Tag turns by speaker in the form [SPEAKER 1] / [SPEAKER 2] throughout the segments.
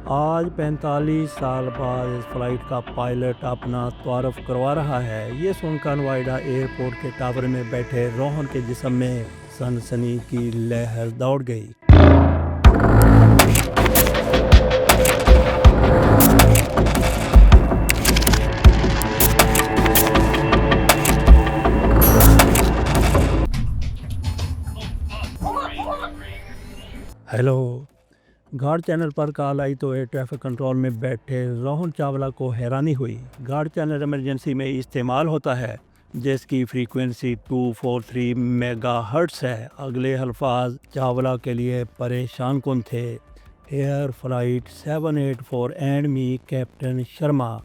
[SPEAKER 1] آج 45 سال بعد اس فلائٹ کا پائلٹ اپنا تعارف کروا رہا ہے۔ یہ سن کر نوئیڈا ایئرپورٹ کے ٹاور میں بیٹھے روہن کے جسم میں سنسنی کی لہر دوڑ گئی۔ ہیلو، گارڈ چینل پر کال آئی تو ایئر ٹریفک کنٹرول میں بیٹھے روہن چاولہ کو حیرانی ہوئی۔ گارڈ چینل ایمرجنسی میں استعمال ہوتا ہے جس کی فریکوینسی 243 میگا ہرٹز ہے۔ اگلے الفاظ چاولہ کے لیے پریشان کن تھے۔ Air flight 784 and me captain Sharma.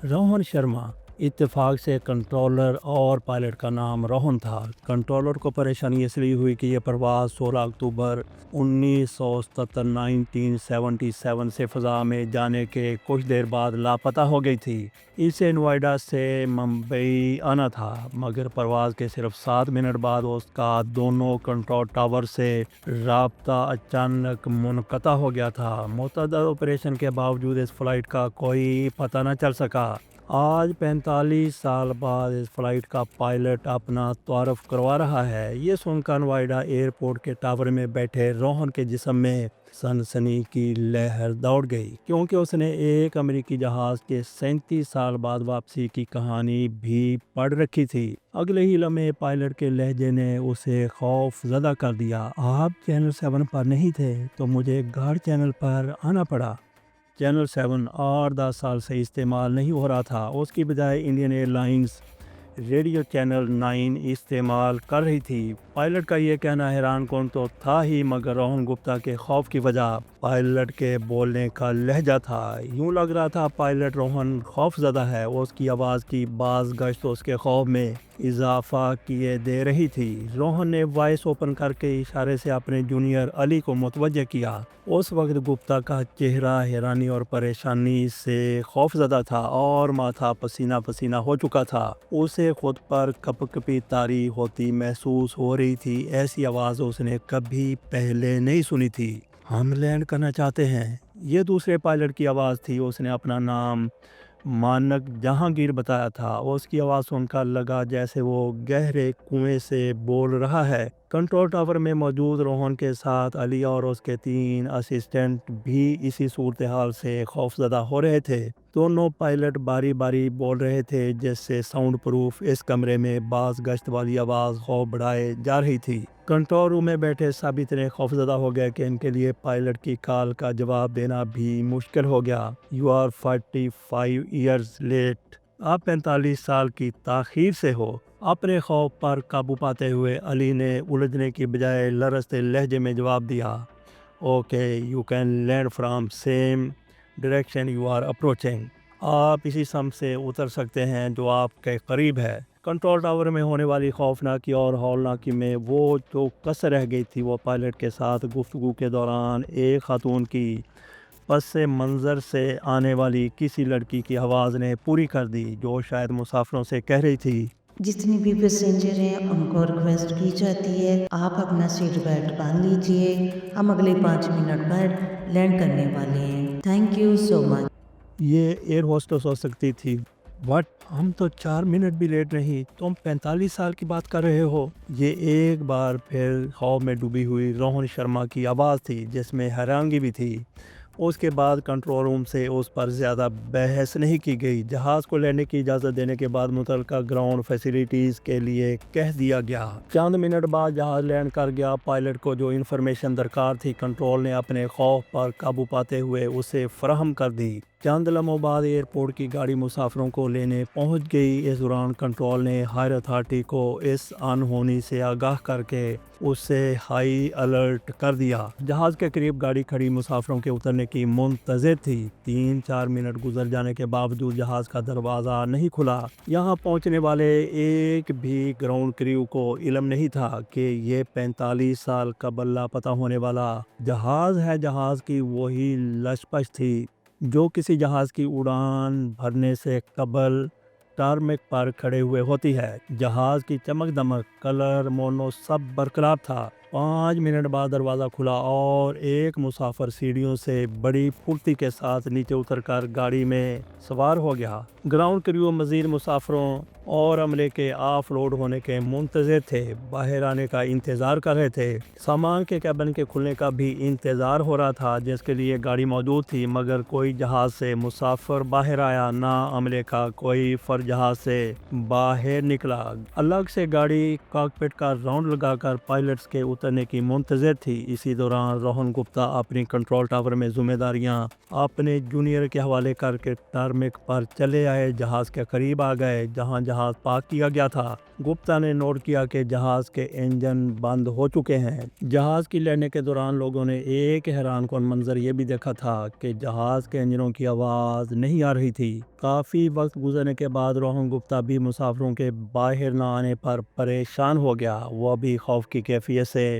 [SPEAKER 1] Rohan Sharma. اتفاق سے کنٹرولر اور پائلٹ کا نام روہن تھا۔ کنٹرولر کو پریشانی اس لیے ہوئی کہ یہ پرواز 16 اکتوبر 1977 سے فضا میں جانے کے کچھ دیر بعد لاپتہ ہو گئی تھی۔ اسے نوئیڈا سے ممبئی آنا تھا، مگر پرواز کے صرف 7 منٹ بعد اس کا دونوں کنٹرول ٹاور سے رابطہ اچانک منقطع ہو گیا تھا۔ متعدد آپریشن کے باوجود اس فلائٹ کا کوئی پتہ نہ چل سکا۔ آج 45 سال بعد اس فلائٹ کا پائلٹ اپنا تعارف کروا رہا ہے۔ یہ سن کر نوئیڈا ایئرپورٹ کے ٹاور میں بیٹھے روہن کے جسم میں سنسنی کی لہر دوڑ گئی، کیونکہ اس نے ایک امریکی جہاز کے 37 سال بعد واپسی کی کہانی بھی پڑھ رکھی تھی۔ اگلے ہی لمحے پائلٹ کے لہجے نے اسے خوف زدہ کر دیا۔ آپ چینل 7 پر نہیں تھے تو مجھے گارڈ چینل پر آنا پڑا۔ چینل 7 8-10 سال سے استعمال نہیں ہو رہا تھا۔ اس کی بجائے Indian airlines radio channel 9 استعمال کر رہی تھی۔ پائلٹ کا یہ کہنا حیران کن تو تھا ہی، مگر روہن گپتا کے خوف کی وجہ پائلٹ کے بولنے کا لہجہ تھا۔ یوں لگ رہا تھا پائلٹ روہن خوف زدہ ہے۔ اس کی آواز کی باز گشت اس کے خوف میں اضافہ کیے دے رہی تھی۔ روہن نے وائس اوپن کر کے اشارے سے اپنے جونیئر علی کو متوجہ کیا۔ اس وقت گپتا کا چہرہ حیرانی اور پریشانی سے خوف زدہ تھا اور ماتھا پسینہ پسینہ ہو چکا تھا۔ اسے خود پر کپ کپی طاری ہوتی محسوس ہو رہی تھی۔ ایسی آواز اس نے کبھی پہلے نہیں سنی تھی۔ ہم لینڈ کرنا چاہتے ہیں، یہ دوسرے پائلٹ کی آواز تھی۔ اس نے اپنا نام مانک جہانگیر بتایا تھا۔ اس کی آواز سن کر لگا جیسے وہ گہرے کنویں سے بول رہا ہے۔ کنٹرول ٹاور میں موجود روہن کے ساتھ علی اور اس کے 3 اسسٹنٹ بھی اسی صورتحال سے خوف زدہ ہو رہے تھے۔ دونوں پائلٹ باری باری بول رہے تھے جس سے ساؤنڈ پروف اس کمرے میں باز گشت والی آواز خوف بڑھائے جا رہی تھی۔ کنٹرول روم میں بیٹھے سب اتنے خوفزدہ ہو گئے کہ ان کے لیے پائلٹ کی کال کا جواب دینا بھی مشکل ہو گیا۔ You are 45 years late۔ آپ 45 سال کی تاخیر سے ہو۔ اپنے خوف پر قابو پاتے ہوئے علی نے الجھنے کی بجائے لرزتے لہجے میں جواب دیا، okay you can land from same direction you are approaching. آپ اسی سمت سے اتر سکتے ہیں جو آپ کے قریب ہے۔ کنٹرول ٹاور میں ہونے والی خوفناکی اور ہولناکی میں وہ جو کسر رہ گئی تھی وہ پائلٹ کے ساتھ گفتگو کے دوران ایک خاتون کی پس منظر سے آنے والی کسی لڑکی کی آواز نے پوری کر دی، جو شاید مسافروں سے کہہ رہی تھی،
[SPEAKER 2] جتنے بھی پیسنجر ہیں ان کو ریکویسٹ کی جاتی ہے آپ اپنا سیٹ بیلٹ باندھ لیجئے، ہم اگلے 5 منٹ بعد لینڈ کرنے والے ہیں۔ تھینک یو سو مچ۔
[SPEAKER 1] یہ ایئر ہوسٹس ہو سکتی تھی، بٹ ہم تو 4 منٹ بھی لیٹ نہیں، تم 45 سال کی بات کر رہے ہو۔ یہ ایک بار پھر خوف میں ڈوبی ہوئی روہن شرما کی آواز تھی جس میں حیرانگی بھی تھی۔ اس کے بعد کنٹرول روم سے اس پر زیادہ بحث نہیں کی گئی۔ جہاز کو لینڈنگ کی اجازت دینے کے بعد متعلقہ گراؤنڈ فیسلٹیز کے لیے کہہ دیا گیا۔ چند منٹ بعد جہاز لینڈ کر گیا۔ پائلٹ کو جو انفارمیشن درکار تھی کنٹرول نے اپنے خوف پر قابو پاتے ہوئے اسے فراہم کر دی۔ چند لمحوں بعد ایئرپورٹ کی گاڑی مسافروں کو لینے پہنچ گئی۔ اس دوران کنٹرول نے ہائر اتھارٹی کو اس انہونی سے آگاہ کر کے اسے ہائی الرٹ کر دیا۔ جہاز کے قریب گاڑی کھڑی مسافروں کے اترنے کی منتظر تھی۔ 3-4 منٹ گزر جانے کے باوجود جہاز کا دروازہ نہیں کھلا۔ یہاں پہنچنے والے ایک بھی گراؤنڈ کریو کو علم نہیں تھا کہ یہ 45 سال قبل لاپتہ ہونے والا جہاز ہے۔ جہاز کی وہی لش پش تھی جو کسی جہاز کی اڑان بھرنے سے قبل ٹارمیک پر کھڑے ہوئے ہوتی ہے۔ جہاز کی چمک دمک، کلر، مونو سب برقرار تھا 5 منٹ بعد دروازہ کھلا اور ایک مسافر سیڑھیوں سے بڑی پھرتی کے ساتھ نیچے اتر کر گاڑی میں سوار ہو گیا۔ گراؤنڈ کریو مزید مسافروں اور عملے کے آف لوڈ ہونے کے منتظر تھے، باہر آنے کا انتظار کر رہے تھے۔ سامان کے کیبن کے کھلنے کا بھی انتظار ہو رہا تھا جس کے لیے گاڑی موجود تھی، مگر کوئی جہاز سے مسافر باہر آیا نہ عملے کا کوئی فرد جہاز سے باہر نکلا۔ الگ سے گاڑی کاکپٹ کا راؤنڈ لگا کر پائلٹس کے اترنے کی منتظر تھی۔ اسی دوران روہن گپتا اپنی کنٹرول ٹاور میں ذمہ داریاں اپنے جونیئر کے حوالے کر کے ٹارمیک پر چلے آئے، جہاز کے قریب آ گئے جہاں جہاز پارک کیا گیا تھا۔ گپتا نے نوٹ کیا کہ جہاز کے انجن بند ہو چکے ہیں۔ جہاز کی لینڈنگ کے دوران لوگوں نے ایک حیران کن منظر یہ بھی دیکھا تھا کہ جہاز کے انجنوں کی آواز نہیں آ رہی تھی۔ کافی وقت گزرنے کے بعد روہن گپتا بھی مسافروں کے باہر نہ آنے پر پریشان ہو گیا۔ وہ بھی خوف کی کیفیت سے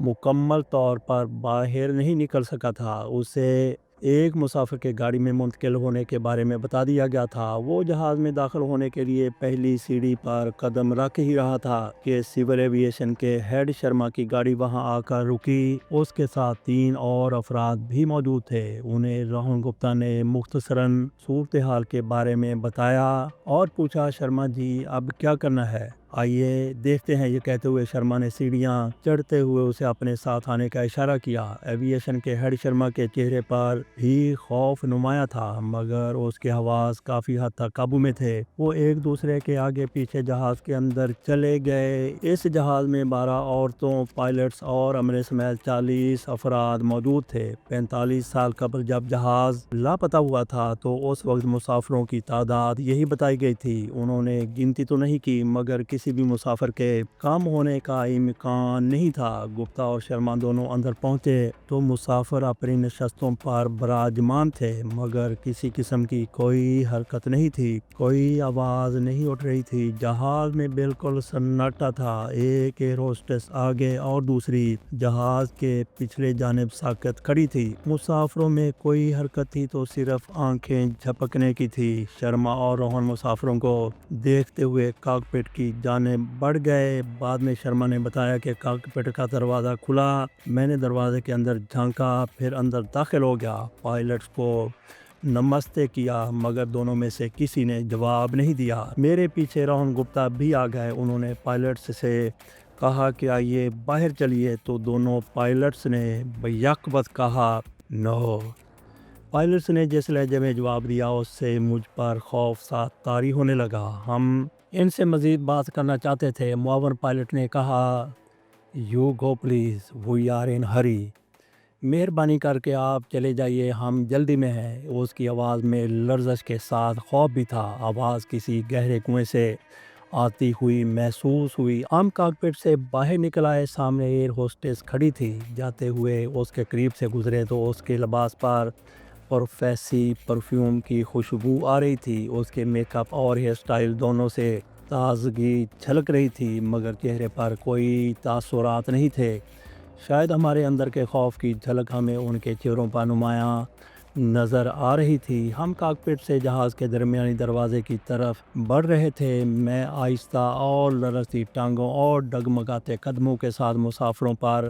[SPEAKER 1] مکمل طور پر باہر نہیں نکل سکا تھا۔ اسے ایک مسافر کے گاڑی میں منتقل ہونے کے بارے میں بتا دیا گیا تھا۔ وہ جہاز میں داخل ہونے کے لیے پہلی سیڑھی پر قدم رکھ ہی رہا تھا کہ سول ایویشن کے ہیڈ شرما کی گاڑی وہاں آ کر رکی۔ اس کے ساتھ 3 اور افراد بھی موجود تھے۔ انہیں روہن گپتا نے مختصراً صورتحال کے بارے میں بتایا اور پوچھا، شرما جی اب کیا کرنا ہے؟ آئیے دیکھتے ہیں۔ یہ کہتے ہوئے شرما نے سیڑھیاں چڑھتے ہوئے اسے اپنے ساتھ آنے کا اشارہ کیا۔ ایویشن کے ہیڈ شرما کے چہرے پر بھی خوف نمایاں تھا، مگر اس کے حواس کافی حد تک قابو میں تھے۔ وہ ایک دوسرے کے آگے پیچھے جہاز کے اندر چلے گئے۔ اس جہاز میں 12 عورتوں، پائلٹس اور عملے سمیت 40 افراد موجود تھے۔ 45 سال قبل جب جہاز لاپتہ ہوا تھا تو اس وقت مسافروں کی تعداد یہی بتائی گئی تھی۔ انہوں نے گنتی تو نہیں کی، مگر کسی بھی مسافر کے کم ہونے کا امکان نہیں تھا۔ گپتا اور شرما دونوں اندر پہنچے تو مسافر اپنی نشستوں پر براجمان تھے، مگر کسی قسم کی کوئی حرکت نہیں تھی، کوئی آواز نہیں اٹھ رہی تھی۔ جہاز میں بالکل سناٹا تھا۔ ایک ایئر ہوسٹس آگے اور دوسری جہاز کے پچھلے جانب ساکت کھڑی تھی۔ مسافروں میں کوئی حرکت تھی تو صرف آنکھیں جھپکنے کی تھی۔ شرما اور روہن مسافروں کو دیکھتے ہوئے کاکپٹ کی جانب بڑھ گئے۔ بعد میں شرما نے بتایا کہ کاکپٹ کا دروازہ کھلا، میں نے دروازے کے اندر جھانکا، پھر اندر داخل ہو گیا۔ پائلٹس کو نمستے کیا، مگر دونوں میں سے کسی نے جواب نہیں دیا۔ میرے پیچھے روہن گپتا بھی آ گئے۔ انہوں نے پائلٹس سے کہا کہ آئیے باہر چلیے، تو دونوں پائلٹس نے بیک وقت کہا نو۔ پائلٹس نے جس لہجے میں جواب دیا اس سے مجھ پر خوف سا طاری ہونے لگا۔ ہم ان سے مزید بات کرنا چاہتے تھے۔ معاون پائلٹ نے کہا you go please, we are in hurry. مہربانی کر کے آپ چلے جائیے، ہم جلدی میں ہیں۔ اس کی آواز میں لرزش کے ساتھ خوف بھی تھا۔ آواز کسی گہرے کنویں سے آتی ہوئی محسوس ہوئی۔ ہم کاکپٹ سے باہر نکل آئے۔ سامنے ایئر ہوسٹس کھڑی تھی۔ جاتے ہوئے اس کے قریب سے گزرے تو اس کے لباس پر پرفیسی پرفیوم کی خوشبو آ رہی تھی۔ اس کے میک اپ اور ہیئر سٹائل دونوں سے تازگی جھلک رہی تھی، مگر چہرے پر کوئی تاثرات نہیں تھے۔ شاید ہمارے اندر کے خوف کی جھلک ہمیں ان کے چہروں پر نمایاں نظر آ رہی تھی۔ ہم کاکپٹ سے جہاز کے درمیانی دروازے کی طرف بڑھ رہے تھے۔ میں آہستہ اور لرزتی ٹانگوں اور ڈگمگاتے قدموں کے ساتھ مسافروں پر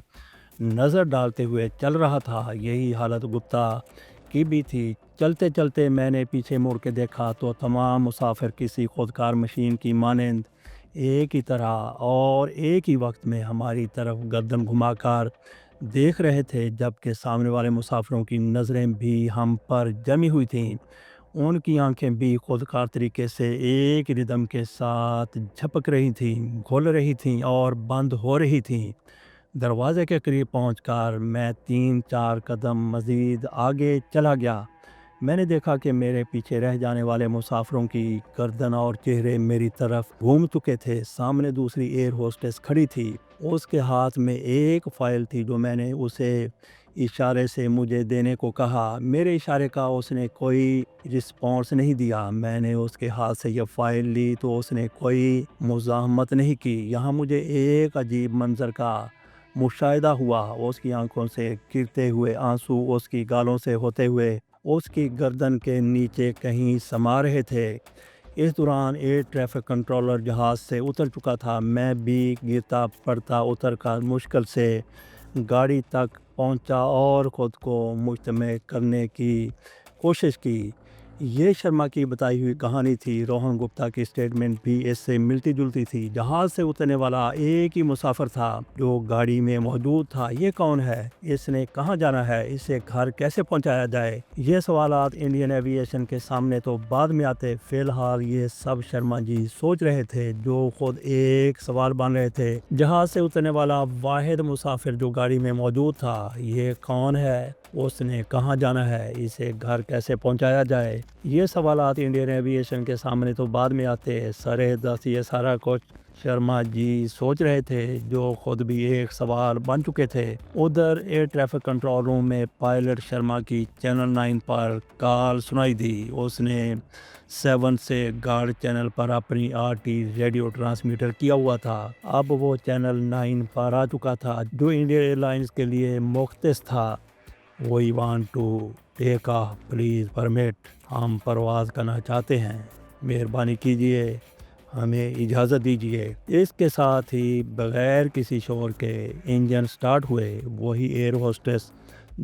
[SPEAKER 1] نظر ڈالتے ہوئے چل رہا تھا۔ یہی حالت گپتا کی بھی تھی۔ چلتے چلتے میں نے پیچھے مڑ کے دیکھا تو تمام مسافر کسی خودکار مشین کی مانند ایک ہی طرح اور ایک ہی وقت میں ہماری طرف گردن گھما کر دیکھ رہے تھے، جبکہ سامنے والے مسافروں کی نظریں بھی ہم پر جمی ہوئی تھیں۔ ان کی آنکھیں بھی خودکار طریقے سے ایک ردم کے ساتھ جھپک رہی تھیں، کھل رہی تھیں اور بند ہو رہی تھیں۔ دروازے کے قریب پہنچ کر میں 3-4 قدم مزید آگے چلا گیا۔ میں نے دیکھا کہ میرے پیچھے رہ جانے والے مسافروں کی گردن اور چہرے میری طرف گھوم چکے تھے۔ سامنے دوسری ایئر ہوسٹس کھڑی تھی۔ اس کے ہاتھ میں ایک فائل تھی جو میں نے اسے اشارے سے مجھے دینے کو کہا۔ میرے اشارے کا اس نے کوئی رسپانس نہیں دیا۔ میں نے اس کے ہاتھ سے یہ فائل لی تو اس نے کوئی مزاحمت نہیں کی۔ یہاں مجھے ایک عجیب منظر کا مشاہدہ ہوا۔ اس کی آنکھوں سے گرتے ہوئے آنسو اس کی گالوں سے ہوتے ہوئے اس کی گردن کے نیچے کہیں سما رہے تھے۔ اس دوران ایئر ٹریفک کنٹرولر جہاز سے اتر چکا تھا۔ میں بھی گرتا پڑتا اتر کر مشکل سے گاڑی تک پہنچا اور خود کو مجتمع کرنے کی کوشش کی۔ یہ شرما کی بتائی ہوئی کہانی تھی۔ روہن گپتا کی سٹیٹمنٹ بھی اس سے ملتی جلتی تھی۔ جہاز سے اترنے والا ایک ہی مسافر تھا جو گاڑی میں موجود تھا۔ یہ کون ہے؟ اس نے کہاں جانا ہے؟ اسے گھر کیسے پہنچایا جائے؟ یہ سوالات انڈین ایوییشن کے سامنے تو بعد میں آتے۔ فی الحال یہ سب شرما جی سوچ رہے تھے، جو خود ایک سوال بن رہے تھے۔ جہاز سے اترنے والا واحد مسافر جو گاڑی میں موجود تھا، یہ کون ہے؟ اس نے کہاں جانا ہے؟ اسے گھر کیسے پہنچایا جائے؟ یہ سوالات انڈین ایوییشن کے سامنے تو بعد میں آتے۔ سرے دست یہ سارا کچھ شرما جی سوچ رہے تھے، جو خود بھی ایک سوال بن چکے تھے۔ ادھر ایئر ٹریفک کنٹرول روم میں پائلٹ شرما کی چینل 9 پر کال سنائی دی۔ اس نے 7 سے گارڈ چینل پر اپنی RT ریڈیو ٹرانسمیٹر کیا ہوا تھا۔ اب وہ چینل 9 پر آ چکا تھا، جو انڈین ایئر لائنز کے لیے مختص تھا۔ "We want to take off, please permit." ہم پرواز کرنا چاہتے ہیں، مہربانی کیجیے، ہمیں اجازت دیجیے۔ اس کے ساتھ ہی بغیر کسی شور کے انجن سٹارٹ ہوئے۔ وہی ایئر ہوسٹس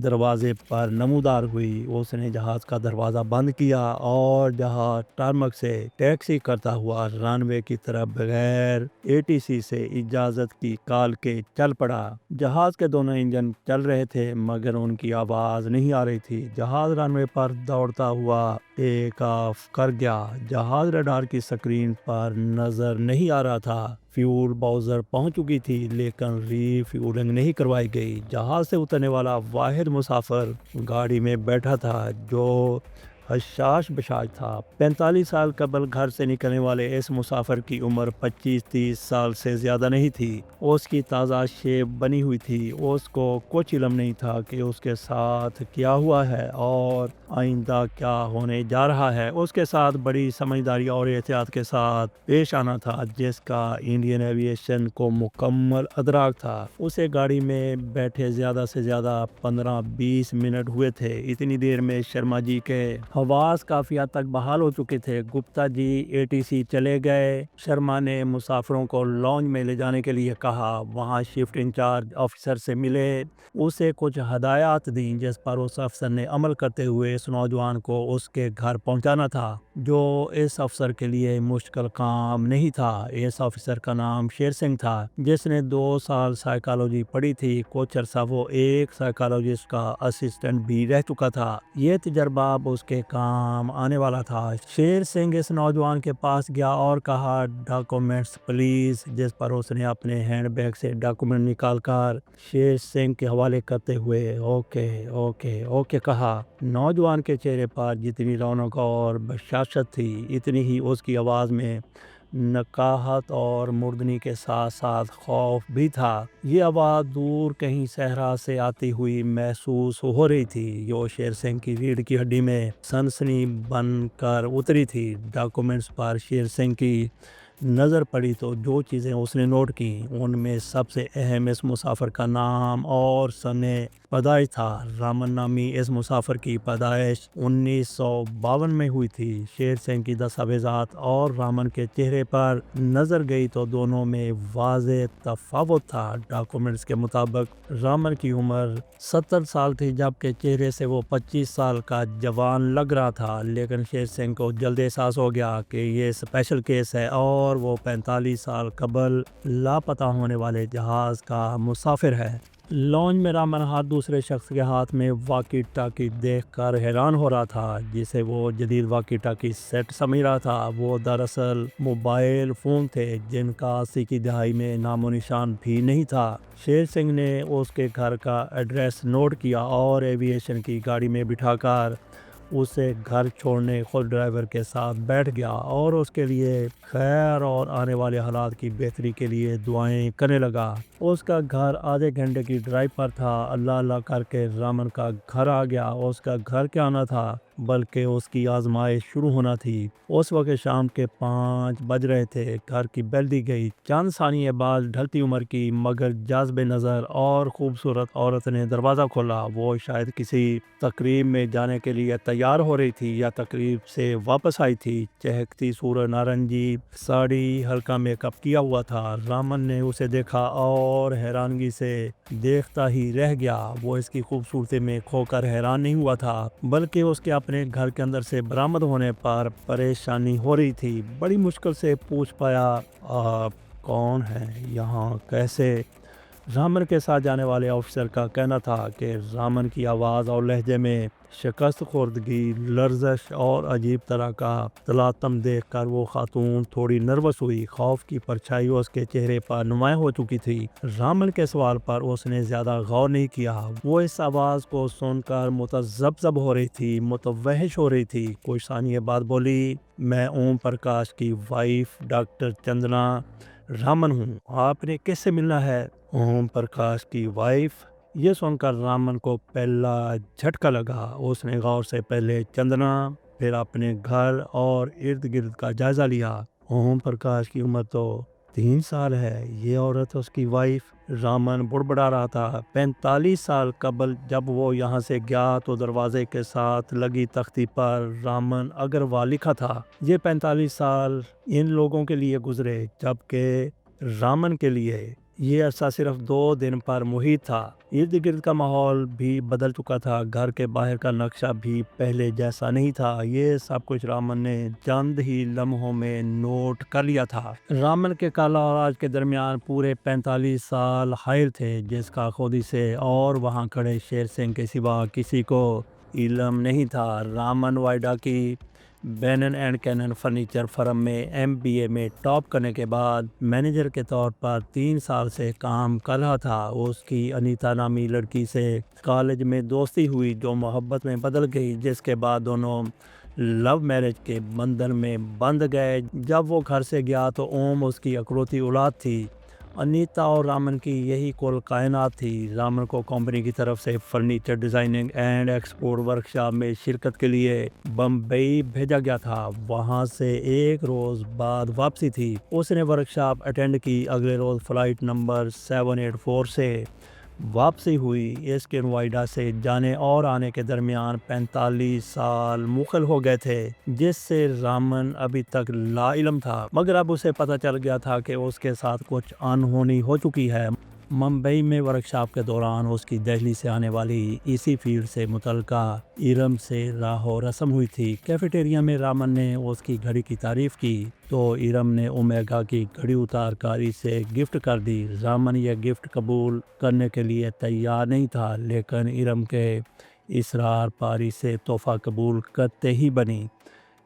[SPEAKER 1] دروازے پر نمودار ہوئی۔ اس نے جہاز کا دروازہ بند کیا اور جہاز ٹارمک سے ٹیکسی کرتا ہوا رن وے کی طرف بغیر ATC سے اجازت کی کال کے چل پڑا۔ جہاز کے دونوں انجن چل رہے تھے، مگر ان کی آواز نہیں آ رہی تھی۔ جہاز رن وے پر دوڑتا ہوا ٹیک آف کر گیا۔ جہاز ریڈار کی سکرین پر نظر نہیں آ رہا تھا۔ فیول باؤزر پہنچ چکی تھی، لیکن ری فیولنگ نہیں کروائی گئی۔ جہاز سے اترنے والا واحد مسافر گاڑی میں بیٹھا تھا، جو حشاش بشاش تھا۔ 45 سال قبل گھر سے نکلنے والے اس مسافر کی عمر 25-30 سال سے زیادہ نہیں تھی۔ اس کی تازہ شیپ بنی ہوئی تھی۔ اس کو کچھ علم نہیں تھا کہ اس کے ساتھ کیا ہوا ہے اور آئندہ کیا ہونے جا رہا ہے۔ اس کے ساتھ بڑی سمجھداری اور احتیاط کے ساتھ پیش آنا تھا، جس کا انڈین ایوییشن کو مکمل ادراک تھا۔ اسے گاڑی میں بیٹھے زیادہ سے زیادہ 15-20 منٹ ہوئے تھے۔ اتنی دیر میں شرما جی کے حواس کافی حد تک بحال ہو چکے تھے۔ گپتا جی ATC چلے گئے۔ شرما نے مسافروں کو لانج میں لے جانے کے لیے کہا۔ وہاں شفٹ انچارج آفیسر سے ملے، اسے کچھ ہدایات دیں، جس پر اس افسر نے عمل کرتے ہوئے اس نوجوان کو اس کے گھر پہنچانا تھا، جو اس افسر کے لیے مشکل کام نہیں تھا۔ اس افسر کا نام شیر سنگھ تھا، جس نے 2 سال سائیکالوجی پڑھی تھی۔ کچھ عرصہ وہ ایک سائیکالوجسٹ کا اسسٹنٹ بھی رہ چکا تھا۔ یہ تجربہ اب اس کے کام آنے والا تھا۔ شیر سنگھ اس نوجوان کے پاس گیا اور کہا، "ڈاکومنٹس پلیز"، جس پر اس نے اپنے ہینڈ بیگ سے ڈاکومنٹ نکال کر شیر سنگھ کے حوالے کرتے ہوئے اوکے اوکے اوکے کہا۔ نوجوان کے چہرے پر جتنی رونق اور بشاشت تھی، اتنی ہی اس کی آواز میں نقاہت اور مردنی کے ساتھ ساتھ خوف بھی تھا۔ یہ آواز دور کہیں صحرا سے آتی ہوئی محسوس ہو رہی تھی، جو شیر سنگھ کی ریڑھ کی ہڈی میں سنسنی بن کر اتری تھی۔ ڈاکومنٹس پر شیر سنگھ کی نظر پڑی تو جو چیزیں اس نے نوٹ کیں، ان میں سب سے اہم اس مسافر کا نام اور سن پیدائش تھا۔ رامن نامی اس مسافر کی پیدائش 1952 میں ہوئی تھی۔ شیر سنگھ کی دستاویزات اور رامن کے چہرے پر نظر گئی تو دونوں میں واضح تفاوت تھا۔ ڈاکومنٹس کے مطابق رامن کی عمر 70 سال تھی، جبکہ چہرے سے وہ 25 سال کا جوان لگ رہا تھا۔ لیکن شیر سنگھ کو جلد احساس ہو گیا کہ یہ اسپیشل کیس ہے اور وہ 45 سال قبل لاپتہ ہونے والے جہاز کا مسافر ہے۔ لانچ میں رامن ہاتھ دوسرے شخص کے ہاتھ میں واکی ٹاکی دیکھ کر حیران ہو رہا تھا، جسے وہ جدید واکی ٹاکی سیٹ سمجھ رہا تھا۔ وہ دراصل موبائل فون تھے، جن کا 80 کی دہائی میں نام و نشان بھی نہیں تھا۔ شیر سنگھ نے اس کے گھر کا ایڈریس نوٹ کیا اور ایوییشن کی گاڑی میں بٹھا کر اسے گھر چھوڑنے خود ڈرائیور کے ساتھ بیٹھ گیا اور اس کے لیے خیر اور آنے والے حالات کی بہتری کے لیے دعائیں کرنے لگا۔ اس کا گھر آدھے گھنٹے کی ڈرائیو پر تھا۔ اللہ اللہ کر کے رامن کا گھر آ گیا۔ اس کا گھر کیا نہ تھا، بلکہ اس کی آزمائش شروع ہونا تھی۔ اس وقت شام کے 5 بج رہے تھے۔ گھر کی بیل دی گئی۔ چند ثانیے بعد ڈھلتی عمر کی مگر جاذب نظر اور خوبصورت عورت نے دروازہ کھولا۔ وہ شاید کسی تقریب میں جانے کے لیے تیار تیار ہو رہی تھی یا تقریب سے واپس آئی تھی۔ چہکتی سورہ نارنجی ساڑی، ہلکا میک اپ کیا ہوا تھا۔ رامن نے اسے دیکھا اور حیرانگی سے دیکھتا ہی رہ گیا۔ وہ اس کی خوبصورتی میں کھو کر حیران نہیں ہوا تھا، بلکہ اس کے اپنے گھر کے اندر سے برآمد ہونے پر پریشانی ہو رہی تھی۔ بڑی مشکل سے پوچھ پایا، آپ کون ہیں؟ یہاں کیسے؟ رامن کے ساتھ جانے والے آفیسر کا کہنا تھا کہ رامن کی آواز اور لہجے میں شکست خوردگی، لرزش اور عجیب طرح کا تلاطم دیکھ کر وہ خاتون تھوڑی نروس ہوئی۔ خوف کی پرچھائی اس کے چہرے پر نمایاں ہو چکی تھی۔ رامن کے سوال پر اس نے زیادہ غور نہیں کیا۔ وہ اس آواز کو سن کر متذبذب ہو رہی تھی، متوحش ہو رہی تھی۔ کچھ ثانیے بعد بولی، میں اوم پرکاش کی وائف ڈاکٹر چندنا رامن ہوں۔ آپ نے کس سے ملنا ہے؟ اوم پرکاش کی وائف؟ یہ سن کر رامن کو پہلا جھٹکا لگا۔ اس نے غور سے پہلے چندنا، پھر اپنے گھر اور ارد گرد کا جائزہ لیا۔ اوم پرکاش کی عمر تو 3 سال ہے، یہ عورت اس کی وائف؟ رامن بڑبڑا رہا تھا۔ 45 سال قبل جب وہ یہاں سے گیا تو دروازے کے ساتھ لگی تختی پر رامن اگروال لکھا تھا۔ یہ 45 سال ان لوگوں کے لیے گزرے، جبکہ رامن کے لیے یہ عرصہ صرف 2 دن پر محیط تھا۔ ارد گرد کا ماحول بھی بدل چکا تھا، گھر کے باہر کا نقشہ بھی پہلے جیسا نہیں تھا۔ یہ سب کچھ رامن نے چند ہی لمحوں میں نوٹ کر لیا تھا۔ رامن کے کل اور آج کے درمیان پورے 45 سال حائل تھے، جس کا خودی سے اور وہاں کھڑے شیر سنگھ کے سوا کسی کو علم نہیں تھا۔ رامن وائڈا کی بینن اینڈ کینن فرنیچر فرم میں MBA میں ٹاپ کرنے کے بعد مینیجر کے طور پر 3 سال سے کام کر رہا تھا۔ اس کی انیتا نامی لڑکی سے کالج میں دوستی ہوئی جو محبت میں بدل گئی، جس کے بعد دونوں لو میرج کے بندھن میں بندھ گئے۔ جب وہ گھر سے گیا تو اوم اس کی اکلوتی اولاد تھی۔ انیتا اور رامن کی یہی کل کائنات تھی۔ رامن کو کمپنی کی طرف سے furniture designing and export workshop میں شرکت کے لیے بمبئی بھیجا گیا تھا۔ وہاں سے 1 روز بعد واپسی تھی۔ اس نے ورکشاپ اٹینڈ کی۔ اگلے روز فلائٹ نمبر 784 سے واپسی ہوئی۔ اس کے نوئیڈا سے جانے اور آنے کے درمیان 45 سال مکمل ہو گئے تھے، جس سے رامن ابھی تک لا علم تھا، مگر اب اسے پتہ چل گیا تھا کہ اس کے ساتھ کچھ انہونی ہو چکی ہے۔ ممبئی میں ورکشاپ کے دوران اس کی دہلی سے آنے والی اسی فیلڈ سے متعلقہ ارم سے راہ و رسم ہوئی تھی۔ کیفیٹیریا میں رامن نے اس کی گھڑی کی تعریف کی تو ارم نے اومیگا کی گھڑی اتار کر اسے گفٹ کر دی۔ رامن یہ گفٹ قبول کرنے کے لیے تیار نہیں تھا، لیکن ارم کے اصرار پر اسے تحفہ قبول کرتے ہی بنی۔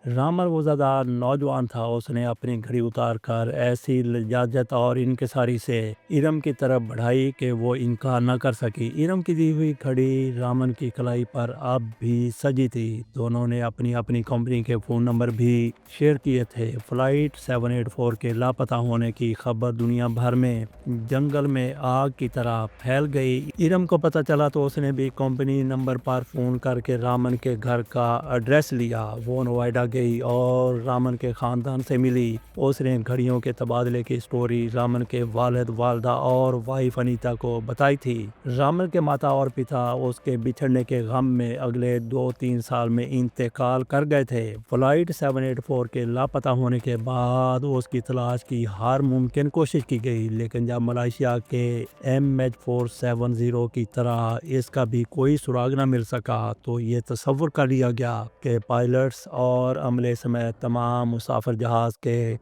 [SPEAKER 1] رامن وہ زیادہ نوجوان تھا۔ اس نے اپنی گھڑی اتار کر ایسی لجاجت اور انکساری سے ارم کی طرف بڑھائی کہ وہ انکار نہ کر سکی۔ ارم کی دی ہوئی گھڑی رامن کی کلائی پر اب بھی سجی تھی۔ دونوں نے اپنی اپنی کمپنی کے فون نمبر بھی شیئر کیے تھے۔ فلائٹ 784 کے لاپتہ ہونے کی خبر دنیا بھر میں جنگل میں آگ کی طرح پھیل گئی۔ ارم کو پتہ چلا تو اس نے بھی کمپنی نمبر پر فون کر کے رامن کے گھر کا ایڈریس لیا۔ وہ نوئیڈا گئی اور رامن کے خاندان سے ملی۔ اس نے گھڑیوں کے تبادلے کی سٹوری رامن کے والد، والدہ اور وائف انیتا کو بتائی تھی۔ رامن کے ماتا اور پتا اس کے بچھڑنے کے غم میں اگلے 2-3 سال میں انتقال کر گئے تھے۔ فلائٹ 784 کے لاپتہ ہونے کے بعد اس کی تلاش کی ہر ممکن کوشش کی گئی، لیکن جب ملائیشیا کے MH470 کی طرح اس کا بھی کوئی سراغ نہ مل سکا تو یہ تصور کر لیا گیا کہ پائلٹس اور عملے سمیت تمام مسافر جہاز کے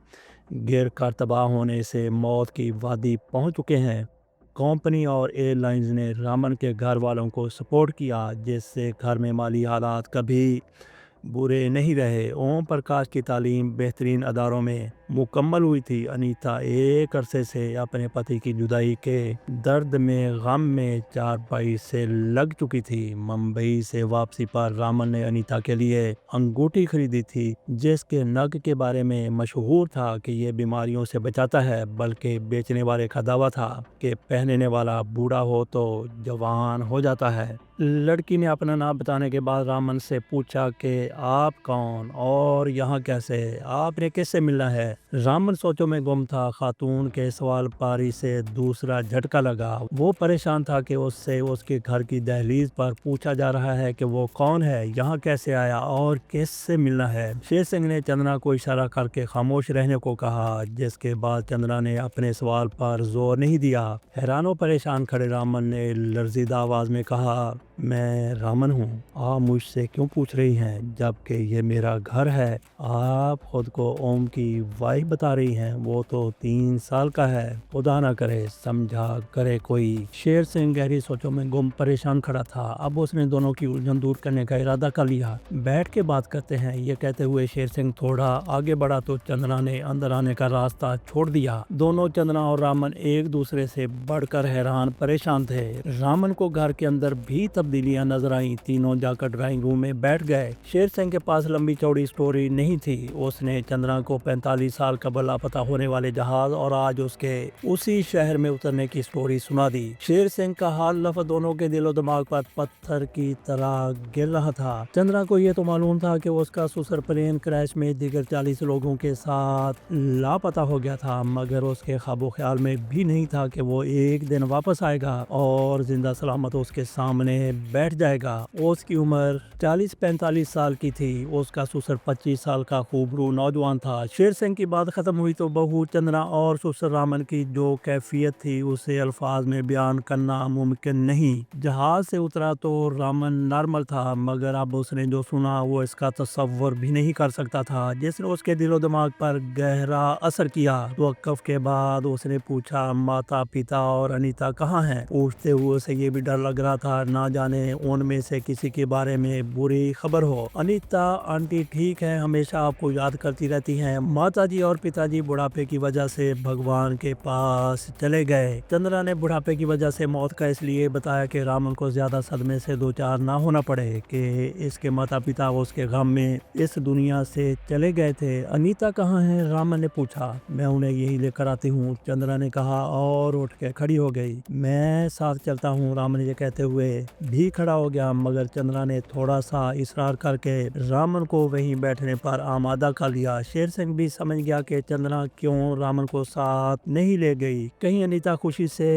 [SPEAKER 1] گر کر تباہ ہونے سے موت کی وادی پہنچ چکے ہیں۔ کمپنی اور ایئر لائنز نے رامن کے گھر والوں کو سپورٹ کیا، جس سے گھر میں مالی حالات کبھی برے نہیں رہے۔ اوم پرکاش کی تعلیم بہترین اداروں میں مکمل ہوئی تھی۔ انیتا ایک عرصے سے اپنے پتی کی جدائی کے درد میں، غم میں چارپائی سے لگ چکی تھی۔ ممبئی سے واپسی پر رامن نے انیتا کے لیے انگوٹھی خریدی تھی، جس کے نگ کے بارے میں مشہور تھا کہ یہ بیماریوں سے بچاتا ہے، بلکہ بیچنے والے کا دعویٰ تھا کہ پہننے والا بوڑھا ہو تو جوان ہو جاتا ہے۔ لڑکی نے اپنا نام بتانے کے بعد رامن سے پوچھا کہ آپ کون اور یہاں کیسے؟ آپ نے کس سے ملنا ہے؟ رامن سوچوں میں گم تھا۔ خاتون کے سوال پاری سے دوسرا جھٹکا لگا۔ وہ پریشان تھا کہ اس سے اس کے گھر کی دہلیز پر پوچھا جا رہا ہے کہ وہ کون ہے، یہاں کیسے آیا اور کس سے ملنا ہے۔ شیر سنگھ نے چندرا کو اشارہ کر کے خاموش رہنے کو کہا، جس کے بعد چندرا نے اپنے سوال پر زور نہیں دیا۔ حیران و پریشان کھڑے رامن نے لرزیدہ آواز میں کہا، میں رامن ہوں، آپ مجھ سے کیوں پوچھ رہی ہیں جبکہ یہ میرا گھر ہے؟ آپ خود کو اوم کی وائف بتا رہی ہیں، وہ تو 3 سال کا ہے، خدا نہ کرے سمجھا کرے کوئی۔ شیر سنگھ گہری سوچوں میں گم پریشان کھڑا تھا۔ اب اس نے دونوں کی الجھن دور کرنے کا ارادہ کر لیا۔ بیٹھ کے بات کرتے ہیں، یہ کہتے ہوئے شیر سنگھ تھوڑا آگے بڑھا تو چندرا نے اندر آنے کا راستہ چھوڑ دیا۔ دونوں چندرا اور رامن ایک دوسرے سے بڑھ کر حیران پریشان تھے۔ رامن کو گھر کے اندر بھی تبدیلیاں نظر آئیں۔ تینوں جا کر ڈرائنگ روم میں بیٹھ گئے۔ شیر سنگھ کے پاس لمبی چوڑی سٹوری نہیں تھی۔ اس نے چندرا کو 45 سال قبل لاپتہ ہونے والے جہاز اور آج اس کے اسی شہر میں اترنے کی سٹوری سنا دی۔ شیر سنگھ کا حال لفظ دونوں کے دل و دماغ پر پتھر کی طرح گر رہا تھا۔ چندرا کو یہ تو معلوم تھا کہ اس کا سسر پلین کریش میں دیگر 40 لوگوں کے ساتھ لاپتہ ہو گیا تھا، مگر اس کے خواب و خیال میں بھی نہیں تھا کہ وہ ایک دن واپس آئے گا اور زندہ سلامت اس کے سامنے بیٹھ جائے گا۔ اس کی عمر 40-45 سال کی تھی۔ اس کا سسر 25 سال کا خوبرو نوجوان تھا۔ شیر سنگھ کی بات ختم ہوئی تو بہو چندرا اور سسر رامن کی جو کیفیت تھی اسے الفاظ میں بیان کرنا ممکن نہیں۔ جہاز سے اترا تو رامن نارمل تھا، مگر اب اس نے جو سنا وہ اس کا تصور بھی نہیں کر سکتا تھا، جس نے اس کے دل و دماغ پر گہرا اثر کیا۔ توقف کے بعد اس نے پوچھا، ماتا پتا اور انیتا کہاں ہیں؟ پوچھتے ہوئے اسے یہ بھی ڈر لگ رہا تھا، نہ جانے ان میں سے کسی کے بارے میں بری خبر ہو۔ انیتا آنٹی ٹھیک ہے، ہمیشہ آپ کو یاد کرتی رہتی ہیں۔ ماتا جی اور پتا جی بڑھاپے کی وجہ سے بھگوان کے پاس چلے گئے۔ چندرا نے بڑھاپے کی وجہ سے موت کا اس لیے بتایا کہ رامن کو زیادہ صدمے سے دوچار نہ ہونا پڑے کہ اس کے ماتا پتا اس کے غم میں اس دنیا سے چلے گئے تھے۔ انیتا کہاں ہیں؟ رامن نے پوچھا۔ میں انہیں یہی لے کر آتی ہوں، چندرا نے کہا اور اٹھ کے کھڑی ہو گئی۔ میں ساتھ چلتا ہوں، رامن یہ کہتے ہوئے بھی کھڑا ہو گیا، مگر چندرا نے تھوڑا سا اصرار کر کے رامن کو وہیں بیٹھنے پر آمادہ کر لیا۔ شیر سنگھ بھی سمجھ گیا کہ چندرا کیوں رامن کو ساتھ نہیں لے گئی، کہیں انیتا خوشی سے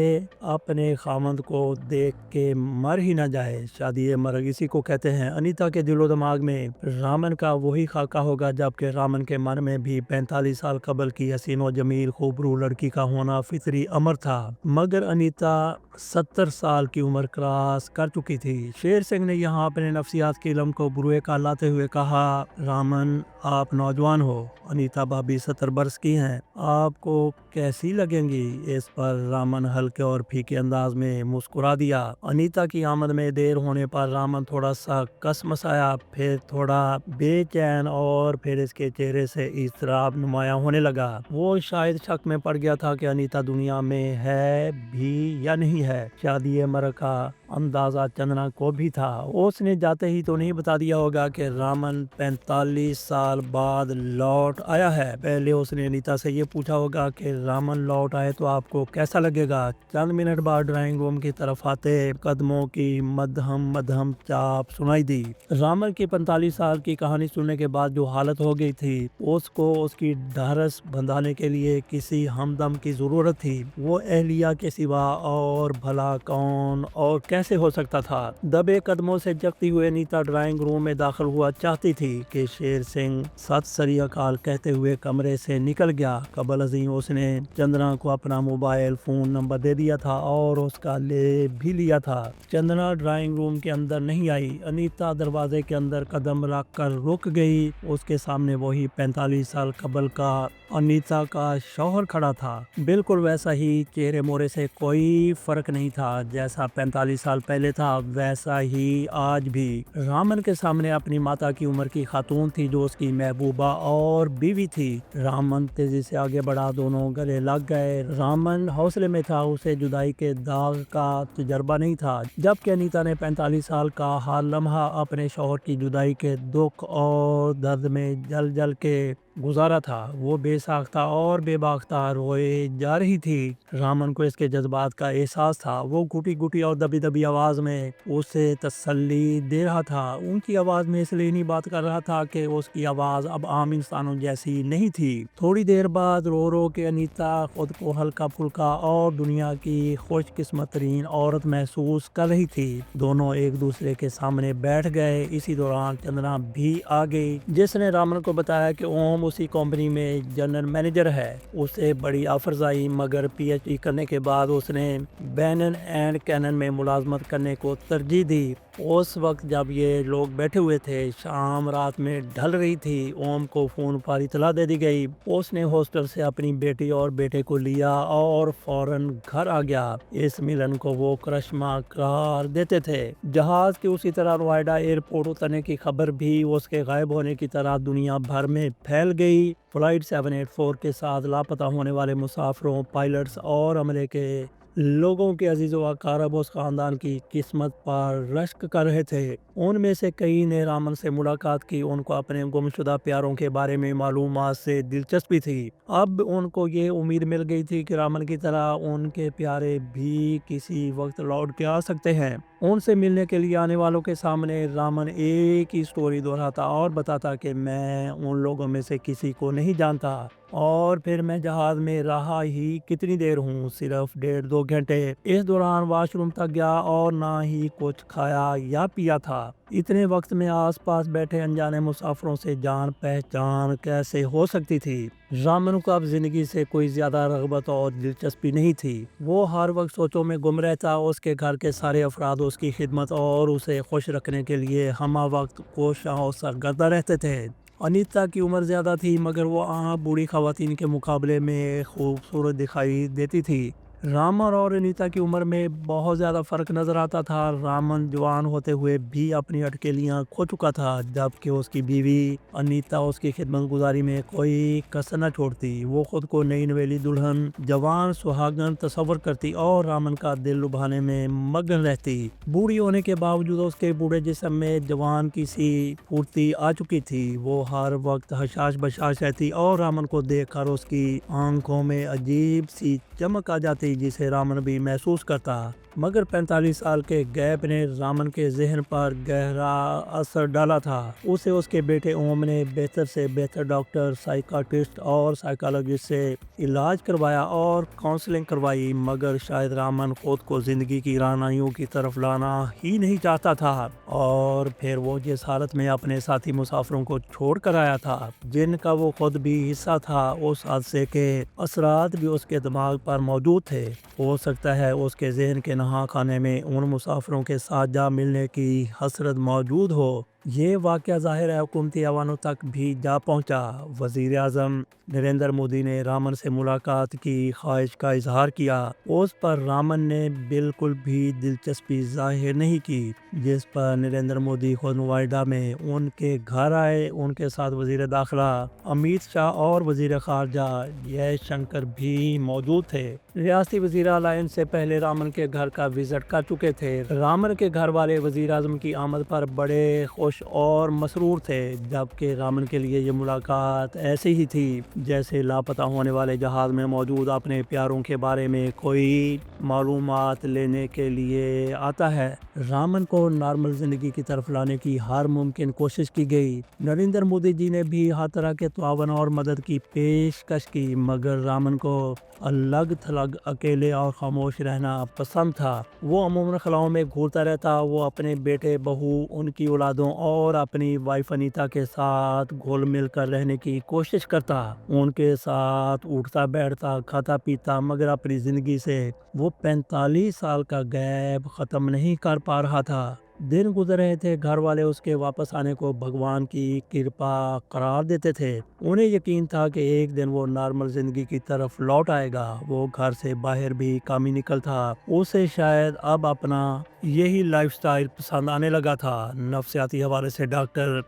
[SPEAKER 1] اپنے خاوند کو دیکھ کے مر ہی نہ جائے۔ شادی مرگ اسی کو کہتے ہیں۔ انیتا کے دل و دماغ میں رامن کا وہی خاکہ ہوگا، جبکہ رامن کے من میں بھی 45 سال قبل کی حسین و جمیل خوبرو لڑکی کا ہونا فطری امر تھا، مگر انیتا 70 سال کی عمر کراس کر چکی تھی۔ شیر سنگھ نے یہاں اپنے نفسیات کے علم کو بروئے کا لاتے ہوئے کہا، رامن آپ نوجوان ہو، انیتا بھابھی 70 برس کی ہیں، آپ کو کیسی لگیں گی؟ اس پر رامن ہلکے اور پھیکے انداز میں مسکرا دیا۔ انیتا کی آمد میں دیر ہونے پر رامن تھوڑا سا کسمسایا، پھر تھوڑا بے چین اور پھر اس کے چہرے سے اضطراب نمایاں ہونے لگا۔ وہ شاید شک میں پڑ گیا تھا کہ انیتا دنیا میں ہے بھی یا نہیں ہے۔ شادی مرگ کا اندازہ چندرا کو بھی تھا۔ اس نے جاتے ہی تو نہیں بتا دیا ہوگا کہ رامن 45 سال بعد لوٹ آیا ہے۔ پہلے اس نے انیتا سے یہ پوچھا ہوگا کہ رامن لوٹ آئے تو آپ کو کیسا لگے گا۔ چند منٹ بعد ڈرائنگ روم کی طرف آتے قدموں کی مدھم چاپ سنائی دی۔ رامن کی 45 سال کی کہانی سننے کے بعد جو حالت ہو گئی تھی، اس کو اس کی ڈھارس بندھانے کے لیے کسی ہمدم کی ضرورت تھی۔ وہ اہلیہ کے سوا اور بھلا کون اور کیسے ہو سکتا تھا؟ دبے قدموں سے جگتی ہوئے انیتا ڈرائنگ روم میں داخل ہوا چاہتی تھی کہ شیر سنگھ ست سری اکال کہتے ہوئے کمرے سے نکل گیا۔ قبل ازیں اس نے چندرا کو اپنا موبائل فون نمبر دے دیا تھا اور اس کا لے بھی لیا تھا۔ چندرا ڈرائنگ روم کے اندر نہیں آئی۔ انیتا دروازے کے اندر قدم رکھ کر رک گئی۔ اس کے سامنے وہی 45 سال قبل کا انیتا کا شوہر کھڑا تھا، بالکل ویسا ہی، چہرے مورے سے کوئی فرق نہیں تھا، جیسا 45 سال پہلے تھا ویسا ہی آج بھی۔ رامن کے سامنے اپنی ماتا کی عمر کی خاتون تھی جو اس کی محبوبہ اور بیوی تھی۔ رامن تیزی سے آگے بڑھا، دونوں گلے لگ گئے۔ رامن حوصلے میں تھا، اسے جدائی کے داغ کا تجربہ نہیں تھا، جبکہ انیتا نے 45 سال کا ہر لمحہ اپنے شوہر کی جدائی کے دکھ اور درد میں جل جل کے گزارا تھا۔ وہ بے ساختہ اور بے باختہ روئے جا رہی تھی۔ رامن کو اس کے جذبات کا احساس تھا۔ وہ گھٹی گھٹی اور دبی دبی آواز میں اسے تسلی دے رہا تھا۔ ان کی آواز میں اس لیے نہیں بات کر رہا تھا کہ اس کی آواز اب عام انسانوں جیسی نہیں تھی۔ تھوڑی دیر بعد رو رو کے انیتا خود کو ہلکا پھلکا اور دنیا کی خوش قسمت ترین عورت محسوس کر رہی تھی۔ دونوں ایک دوسرے کے سامنے بیٹھ گئے۔ اسی دوران چندنا بھی آ گئی، جس نے رامن کو بتایا کہ اوم اسی کمپنی میں جنرل مینیجر ہے۔ اسے بڑی آفرز آئی، مگر پی ایچ ڈی کرنے کے بعد اس نے بینن اینڈ کینن میں ملازمت کرنے کو ترجیح دی۔ اس وقت جب یہ لوگ بیٹھے ہوئے تھے، شام رات میں ڈھل رہی تھی، اوم کو فون پر اطلاع دے دی گئی۔ اس نے ہاسٹل سے اپنی بیٹی اور بیٹے کو لیا اور فوراً گھر آ گیا۔ اس ملن کو وہ کرشمہ قرار دیتے تھے۔ جہاز کی اسی طرح نوئیڈا ایئرپورٹ اترنے کی خبر بھی اس کے غائب ہونے کی طرح دنیا بھر میں پھیل گئی۔ فلائٹ 784 کے ساتھ لاپتہ ہونے والے مسافروں، پائلٹس اور عملے کے لوگوں کے عزیز و اقارب اس خاندان کی قسمت پر رشک کر رہے تھے۔ ان میں سے کئی نے رامن سے ملاقات کی۔ ان کو اپنے گمشدہ پیاروں کے بارے میں معلومات سے دلچسپی تھی۔ اب ان کو یہ امید مل گئی تھی کہ رامن کی طرح ان کے پیارے بھی کسی وقت لوٹ کے آ سکتے ہیں۔ ان سے ملنے کے لیے آنے والوں کے سامنے رامن ایک ہی سٹوری دہراتا اور بتاتا کہ میں ان لوگوں میں سے کسی کو نہیں جانتا، اور پھر میں جہاز میں رہا ہی کتنی دیر ہوں، صرف 1.5-2 گھنٹے۔ اس دوران واش روم تک گیا اور نہ ہی کچھ کھایا یا پیا تھا۔ اتنے وقت میں آس پاس بیٹھے انجانے مسافروں سے جان پہچان کیسے ہو سکتی تھی؟ رامن کو اب زندگی سے کوئی زیادہ رغبت اور دلچسپی نہیں تھی۔ وہ ہر وقت سوچوں میں گم رہتا۔ اس کے گھر کے سارے افراد اس کی خدمت اور اسے خوش رکھنے کے لیے ہمہ وقت کوشاں اور سرگردہ رہتے تھے۔ انیتا کی عمر زیادہ تھی، مگر وہ عام بوڑھی خواتین کے مقابلے میں خوبصورت دکھائی دیتی تھی۔ رامن اور انیتا کی عمر میں بہت زیادہ فرق نظر آتا تھا۔ رامن جوان ہوتے ہوئے بھی اپنی اٹکیلیاں کھو چکا تھا، جبکہ اس کی بیوی انیتا اس کی خدمت گزاری میں کوئی کسر نہ چھوڑتی۔ وہ خود کو نئی نویلی دلہن، جوان سہاگن تصور کرتی اور رامن کا دل لبھانے میں مگن رہتی۔ بوڑھی ہونے کے باوجود اس کے بوڑھے جسم میں جوان کی سی پھرتی آ چکی تھی۔ وہ ہر وقت حشاش بشاش رہتی اور رامن کو دیکھ کر اس کی آنکھوں میں عجیب سی چمک آ جاتی، جسے رامن بھی محسوس کرتا۔ مگر 45 سال کے گیپ نے رامن کے ذہن پر گہرا اثر ڈالا تھا۔ اسے اس کے بیٹے اوم نے بہتر سے بہتر ڈاکٹر، سائیکاٹرسٹ اور سائیکالوجسٹ سے علاج کروایا اور کاؤنسلنگ کروائی، مگر شاید رامن خود کو زندگی کی رہنمائیوں کی طرف لانا ہی نہیں چاہتا تھا۔ اور پھر وہ جس حالت میں اپنے ساتھی مسافروں کو چھوڑ کر آیا تھا، جن کا وہ خود بھی حصہ تھا، اس حادثے کے اثرات بھی اس کے دماغ پر موجود تھے۔ ہو سکتا ہے اس کے ذہن کے نہا خانے میں ان مسافروں کے ساتھ جا ملنے کی حسرت موجود ہو۔ یہ واقعہ ظاہر ہے حکومتی ایوانوں تک بھی جا پہنچا۔ وزیر اعظم نریندر مودی نے رامن سے ملاقات کی خواہش کا اظہار کیا۔ اس پر رامن نے بالکل بھی دلچسپی ظاہر نہیں کی، جس پر نریندر مودی خود نوئیڈا میں ان کے گھر آئے۔ ان کے ساتھ وزیر داخلہ امیت شاہ اور وزیر خارجہ جے شنکر بھی موجود تھے۔ ریاستی وزیر اعلیٰ ان سے پہلے رامن کے گھر کا وزٹ کر چکے تھے۔ رامن کے گھر والے وزیر اعظم کی آمد پر بڑے خوش اور مسرور تھے، جبکہ رامن کے لیے یہ ملاقات ایسی ہی تھی جیسے لاپتہ ہونے والے جہاز میں موجود اپنے پیاروں کے بارے میں کوئی معلومات لینے کے لیے آتا ہے۔ رامن کو نارمل زندگی کی طرف لانے کی ہر ممکن کوشش کی گئی۔ نریندر مودی جی نے بھی ہر طرح کے تعاون اور مدد کی پیشکش کی، مگر رامن کو الگ تھلگ، اکیلے اور خاموش رہنا پسند تھا۔ وہ عموماً خلاؤں میں گھومتا رہتا۔ وہ اپنے بیٹے، بہو، ان کی اولادوں اور اپنی وائف انیتا کے ساتھ گھل مل کر رہنے کی کوشش کرتا۔ ان کے ساتھ اٹھتا بیٹھتا، کھاتا پیتا، مگر اپنی زندگی سے وہ 45 سال کا گیپ ختم نہیں کر پا رہا تھا۔ دن گزر رہے تھے۔ گھر والے اس کے واپس آنے کو بھگوان کی کرپا قرار دیتے تھے۔ انہیں یقین تھا کہ ایک دن وہ نارمل زندگی کی طرف لوٹ آئے گا۔ وہ گھر سے باہر بھی کام ہی نکل تھا۔ اسے شاید اب اپنا یہی لائف سٹائل پسند آنے لگا تھا۔ نفسیاتی حوالے سے ڈاکٹر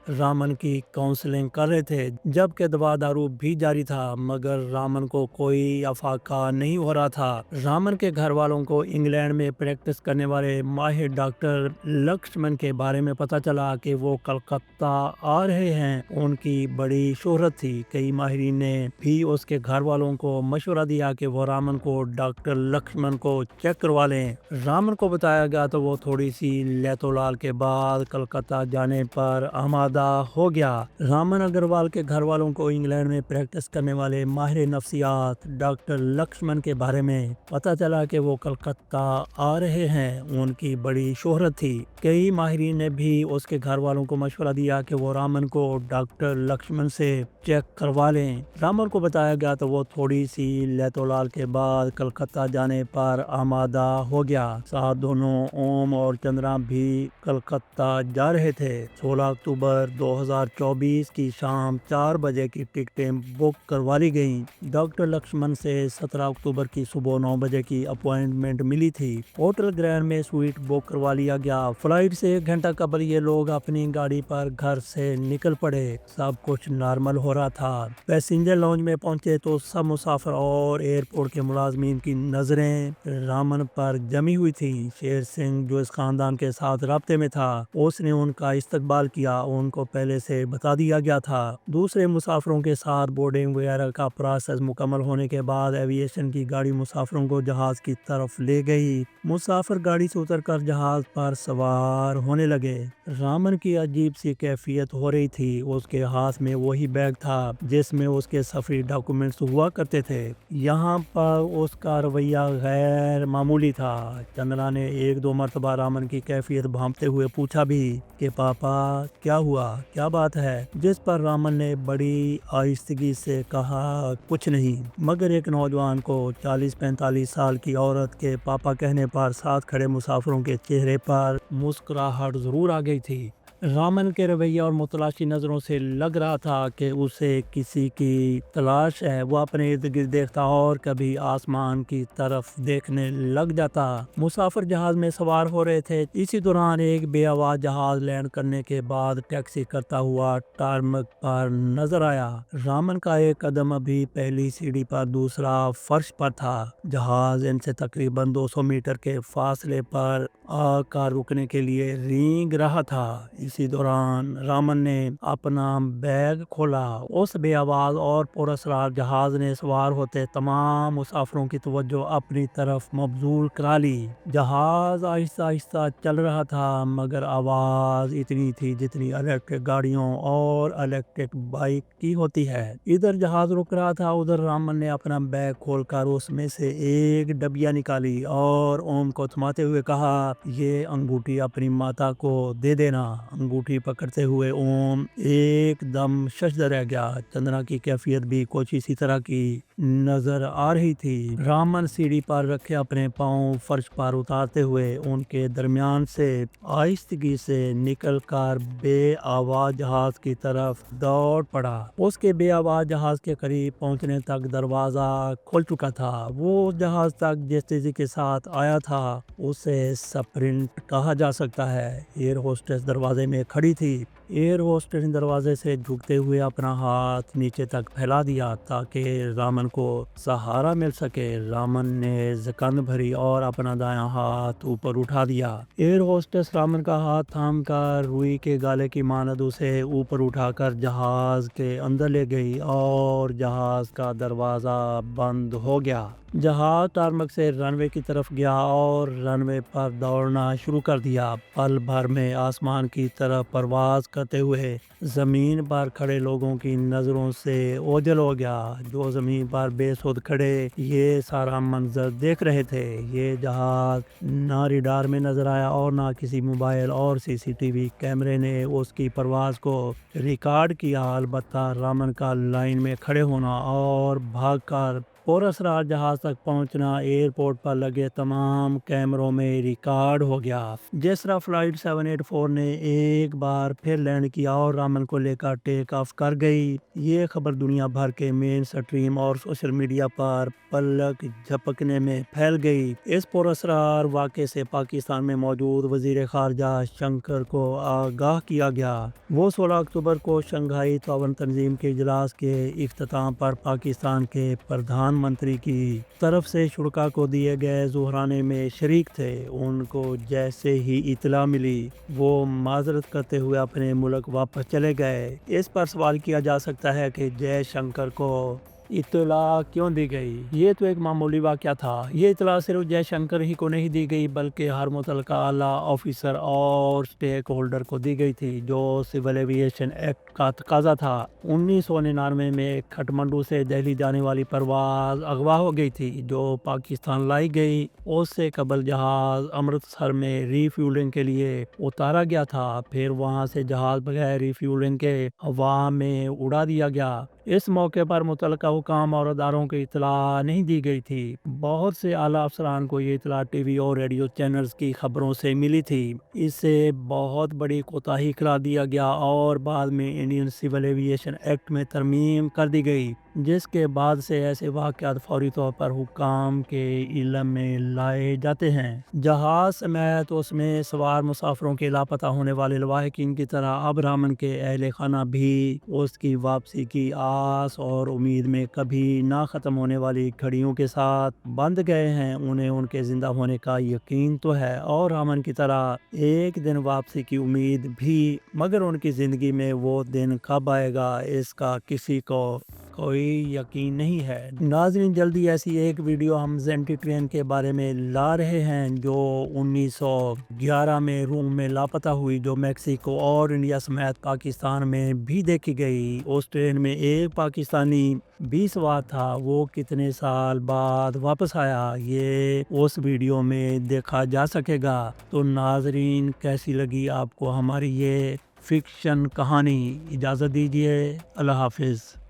[SPEAKER 1] رامن کی کاؤنسلنگ کر رہے تھے، جبکہ دوا دارو بھی جاری تھا، مگر رامن کو کوئی افاقہ نہیں ہو رہا تھا۔ رامن کے گھر والوں کو انگلینڈ میں پریکٹس کرنے والے ماہر ڈاکٹر لکشمن کے بارے میں پتہ چلا کہ وہ کلکتہ آ رہے ہیں۔ ان کی بڑی شہرت تھی، کئی ماہرین نے بھی اس کے گھر والوں کو مشورہ دیا کہ وہ رامن کو ڈاکٹر لکشمن کو چیک کروا لیں۔ رامن کو بتایا گیا تو وہ تھوڑی سی لیت و لال کے بعد کلکتہ جانے پر آمادہ ہو گیا۔ رامن اگروال کے گھر والوں کو انگلینڈ میں پریکٹس کرنے والے ماہر نفسیات ڈاکٹر لکشمن کے بارے میں پتہ چلا کہ وہ کلکتہ آ رہے ہیں۔ ان کی بڑی شہرت تھی، کئی ماہرین نے بھی اس کے گھر والوں کو مشورہ دیا کہ وہ رامن کو ڈاکٹر لکشمن سے چیک کروا لیں۔ رامن کو بتایا گیا تو وہ تھوڑی سی لیت و لال کے بعد کلکتہ جانے پر آمادہ ہو گیا۔ ساتھ دونوں اوم اور چندرا بھی کلکتہ جا رہے تھے۔ 16 اکتوبر 2024 کی شام 4 بجے کی ٹکٹیں بک کروا لی گئیں۔ ڈاکٹر لکشمن سے 17 اکتوبر کی صبح 9 بجے کی اپوائنٹمنٹ ملی تھی۔ ہوٹل گرینڈ میں سویٹ بک کروا لیا گیا۔ فلائٹ سے 1 گھنٹہ قبل یہ لوگ اپنی گاڑی پر گھر سے نکل پڑے۔ سب کچھ نارمل ہو رہا تھا۔ پیسنجر لاؤنج میں پہنچے تو سب مسافر اور ایئرپورٹ کے ملازمین کی نظریں رامن پر جمی ہوئی تھی۔ شیر سنگھ جو اس خاندان کے ساتھ رابطے میں تھا، اس نے ان کا استقبال کیا۔ ان کو پہلے سے بتا دیا گیا تھا۔ دوسرے مسافروں کے ساتھ بورڈنگ وغیرہ کا پروسیس مکمل ہونے کے بعد ایویشن کی گاڑی مسافروں کو جہاز کی طرف لے گئی۔ مسافر گاڑی سے اتر کر جہاز پر سوار ہونے لگے۔ رامن کی عجیب سی کیفیت ہو رہی تھی۔ اس کے ہاتھ میں وہی بیگ تھا جس میں اس کے سفری ڈاکومنٹس ہوا کرتے تھے۔ یہاں پر اس کا رویہ غیر معمولی تھا۔ چندرا نے 1-2 مرتبہ رامن کی کیفیت بھانپتے ہوئے پوچھا بھی کہ پاپا کیا ہوا، کیا بات ہے، جس پر رامن نے بڑی آہستگی سے کہا کچھ نہیں، مگر ایک نوجوان کو 40-45 سال کی عورت کے پاپا کہنے پر ساتھ کھڑے مسافروں کے چہرے پر مسکراہٹ ضرور آ گئی تھی۔ رامن کے رویہ اور متلاشی نظروں سے لگ رہا تھا کہ اسے کسی کی تلاش ہے۔ وہ اپنے ارد گرد دیکھتا اور کبھی آسمان کی طرف دیکھنے لگ جاتا۔ مسافر جہاز میں سوار ہو رہے تھے۔ اسی دوران ایک بے آواز جہاز لینڈ کرنے کے بعد ٹیکسی کرتا ہوا ٹارمک پر نظر آیا۔ رامن کا ایک قدم ابھی پہلی سیڑھی پر، دوسرا فرش پر تھا۔ جہاز ان سے تقریباً 200 میٹر کے فاصلے پر آ کر رکنے کے لیے رینگ رہا تھا۔ اسی دوران رامن نے اپنا بیگ کھولا۔ اس بے آواز اور پراسرار جہاز نے سوار ہوتے تمام مسافروں کی توجہ اپنی طرف مبذول کرا لی۔ جہاز آہستہ آہستہ چل رہا تھا، مگر آواز اتنی تھی جتنی الیکٹرک گاڑیوں اور الیکٹرک بائک کی ہوتی ہے۔ ادھر جہاز رک رہا تھا، ادھر رامن نے اپنا بیگ کھول کر اس میں سے ایک ڈبیا نکالی اور اوم کو تھماتے ہوئے کہا، یہ انگوٹھی اپنی ماتا کو دے دینا۔ انگوٹھی پکڑتے ہوئے اوم ایک دم ششدر رہ گیا۔ چندرا کی کیفیت بھی کچھ اسی طرح کی نظر آ رہی تھی۔ رامن سیڑھی پر رکھے اپنے پاؤں فرش پر اتارتے ہوئے ان کے درمیان سے آہستگی سے نکل کر بے آواز جہاز کی طرف دوڑ پڑا۔ اس کے بے آواز جہاز کے قریب پہنچنے تک دروازہ کھل چکا تھا۔ وہ جہاز تک جس تیزی کے ساتھ آیا تھا اسے سپرنٹ کہا جا سکتا ہے۔ ایئر ہوسٹس دروازے میں کھڑی تھی۔ ایئر ہوسٹس نے دروازے سے جھکتے ہوئے اپنا ہاتھ نیچے تک پھیلا دیا تاکہ رامن کو سہارا مل سکے۔ رامن نے زکند بھری اور اپنا دایاں ہاتھ اوپر اٹھا دیا۔ ایئر ہوسٹس رامن کا ہاتھ تھام کر روئی کے گالے کی مانند اسے اوپر اٹھا کر جہاز کے اندر لے گئی اور جہاز کا دروازہ بند ہو گیا۔ جہاز ٹارمک سے رن وے کی طرف گیا اور رن وے پر دوڑنا شروع کر دیا۔ پل بھر میں آسمان کی طرف پرواز کرتے ہوئے زمین پر کھڑے لوگوں کی نظروں سے اوجھل ہو گیا، جو زمین پر بے سود کھڑے یہ سارا منظر دیکھ رہے تھے۔ یہ جہاز نہ ریڈار میں نظر آیا اور نہ کسی موبائل اور CCTV کیمرے نے اس کی پرواز کو ریکارڈ کیا۔ البتہ رامن کا لائن میں کھڑے ہونا اور بھاگ کر اور اسرار جہاز تک پہنچنا ایئرپورٹ پر لگے تمام کیمروں میں ریکارڈ ہو گیا۔ جس طرح فلائٹ 784 نے ایک بار پھر لینڈ کیا اور رامن کو لے کر ٹیک آف کر گئی، یہ خبر دنیا بھر کے مین سٹریم اور سوشل میڈیا پر پلک جھپکنے میں پھیل گئی۔ اس پراسرار واقعے سے پاکستان میں موجود وزیر خارجہ شنکر کو آگاہ کیا گیا۔ وہ 16 اکتوبر کو شنگھائی تعاون تنظیم کے اجلاس کے اختتام پر پاکستان کے پردھان منتری کی طرف سے شرکاء کو دیے گئے ظہرانے میں شریک تھے۔ ان کو جیسے ہی اطلاع ملی وہ معذرت کرتے ہوئے اپنے ملک واپس چلے گئے۔ اس پر سوال کیا جا سکتا ہے کہ جے شنکر کو اطلاع کیوں دی گئی؟ یہ تو ایک معمولی واقعہ تھا۔ یہ اطلاع صرف جے شنکر ہی کو نہیں دی گئی بلکہ ہر متعلقہ اعلیٰ آفیسر اور سٹیک ہولڈر کو دی گئی تھی، جو سول ایویشن ایکٹ کا تقاضا تھا۔ 1999 میں کھٹمنڈو سے دہلی جانے والی پرواز اغوا ہو گئی تھی جو پاکستان لائی گئی۔ اس سے قبل جہاز امرتسر میں ری فیولنگ کے لیے اتارا گیا تھا، پھر وہاں سے جہاز بغیر ری فیولنگ کے ہوا میں اڑا دیا گیا۔ اس موقع پر متعلقہ حکام اور اداروں کی اطلاع نہیں دی گئی تھی۔ بہت سے اعلیٰ افسران کو یہ اطلاع ٹی وی اور ریڈیو چینلز کی خبروں سے ملی تھی۔ اس سے بہت بڑی کوتاہی قرار دیا گیا اور بعد میں انڈین سول ایویشن ایکٹ میں ترمیم کر دی گئی، جس کے بعد سے ایسے واقعات فوری طور پر حکام کے علم میں لائے جاتے ہیں۔ جہاز سمیت اس میں سوار مسافروں کے لاپتہ ہونے والے لواحقین کی طرح اب رامن کے اہل خانہ بھی اس کی واپسی کی آس اور امید میں کبھی نہ ختم ہونے والی گھڑیوں کے ساتھ بندھ گئے ہیں۔ انہیں ان کے زندہ ہونے کا یقین تو ہے اور رامن کی طرح ایک دن واپسی کی امید بھی، مگر ان کی زندگی میں وہ دن کب آئے گا اس کا کسی کو کوئی یقین نہیں ہے۔ ناظرین، جلدی ایسی ایک ویڈیو ہم زینٹی ٹرین کے بارے میں لا رہے ہیں جو 1911 میں روم میں لاپتہ ہوئی، جو میکسیکو اور انڈیا سمیت پاکستان میں بھی دیکھی گئی۔ اس ٹرین میں ایک پاکستانی بھی سوار تھا۔ وہ کتنے سال بعد واپس آیا یہ اس ویڈیو میں دیکھا جا سکے گا۔ تو ناظرین، کیسی لگی آپ کو ہماری یہ فکشن کہانی؟ اجازت دیجیے، اللہ حافظ۔